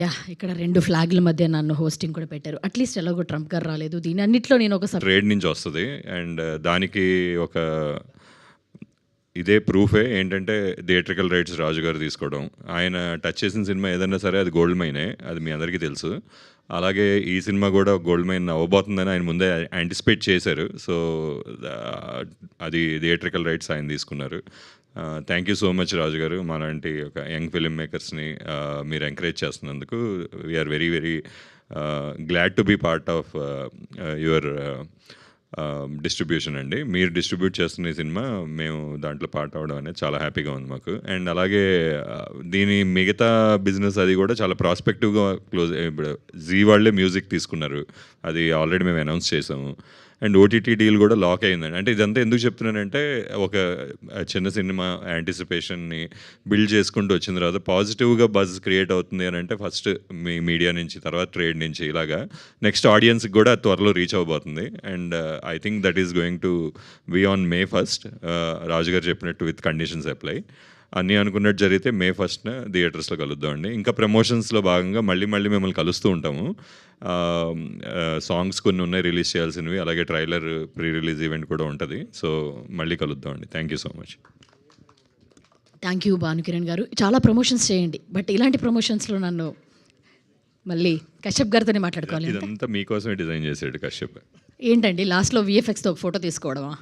Yeah! ఇక్కడ 2 ఫ్లాగ్‌ల మధ్య నన్ను హోస్టింగ్ కూడా పెట్టారు. అట్‌లీస్ట్ ఎలాగో ట్రంప్ గారు రాలేదు. దీని అన్నిట్లో నేను ఒక ట్రేడ్ నుంచి వస్తది. అండ్ దానికి ఒక ఇదే ప్రూఫే ఏంటంటే థియేట్రికల్ రైట్స్ రాజు గారు తీసుకోవడం. ఆయన టచ్ చేసిన సినిమా ఏదైనా సరే అది గోల్డ్ మైనే. అది మీ అందరికీ తెలుసు. అలాగే ఈ సినిమా కూడా గోల్డ్ మైన్ అవ్వబోతుందని ఆయన ముందే యాంటిసిపేట్ చేశారు. సో అది థియేట్రికల్ రైట్స్ ఆయన తీసుకున్నారు. Thank you so much Raju గారు. మాలాంటి ఒక యంగ్ ఫిల్మ్ మేకర్స్ని మీరు ఎంకరేజ్ చేస్తున్నందుకు we are very very glad to be part of your distribution అండి. మీరు డిస్ట్రిబ్యూట్ చేస్తున్న ఈ సినిమా మేము దాంట్లో పార్ట్ అవ్వడం అనేది చాలా హ్యాపీగా ఉంది మాకు. అండ్ అలాగే దీని మిగతా బిజినెస్ అది కూడా చాలా ప్రాస్పెక్టివ్గా క్లోజ్. ఇప్పుడు జీ వాళ్ళే మ్యూజిక్ తీసుకున్నారు. అది ఆల్రెడీ మేము అనౌన్స్ చేసాము. అండ్ ఓటీటీ డీల్ కూడా లాక్ అయిందండి. అంటే ఇదంతా ఎందుకు చెప్తున్నానంటే ఒక చిన్న సినిమా యాంటిసిపేషన్ని బిల్డ్ చేసుకుంటూ వచ్చిన తర్వాత పాజిటివ్గా బజ్ క్రియేట్ అవుతుంది అని అంటే ఫస్ట్ మీ మీడియా నుంచి, తర్వాత ట్రేడ్ నుంచి, ఇలాగా నెక్స్ట్ ఆడియన్స్కి కూడా త్వరలో రీచ్ అవ్వబోతుంది. And I think that is going to be on May 1st. Raju గారు చెప్పినట్టు విత్ కండిషన్స్ అప్లై. అన్నీ అనుకున్నట్టు జరిగితే May 1st థియేటర్స్లో కలుద్దామండి. ఇంకా ప్రమోషన్స్లో భాగంగా మళ్ళీ మిమ్మల్ని కలుస్తూ ఉంటాము. సాంగ్స్ కొన్ని ఉన్నాయి రిలీజ్ చేయాల్సినవి, అలాగే ట్రైలర్ ప్రీ రిలీజ్ ఈవెంట్ కూడా ఉంటుంది. సో మళ్ళీ కలుద్దామండి. Thank you so much. Thank you Bhanukiran గారు. చాలా ప్రమోషన్స్ చేయండి. బట్ ఇలాంటి ప్రమోషన్స్‌లో నన్ను మళ్ళీ కశ్యప్ గారితోనే మాట్లాడుకోవాలి. ఇదంతా మీకోసమే డిజైన్ చేశాడు కశ్యప్. ఏంటండి లాస్ట్‌లో వీఎఫ్ఎక్స్‌తో ఒక ఫోటో తీసుకోవడమా?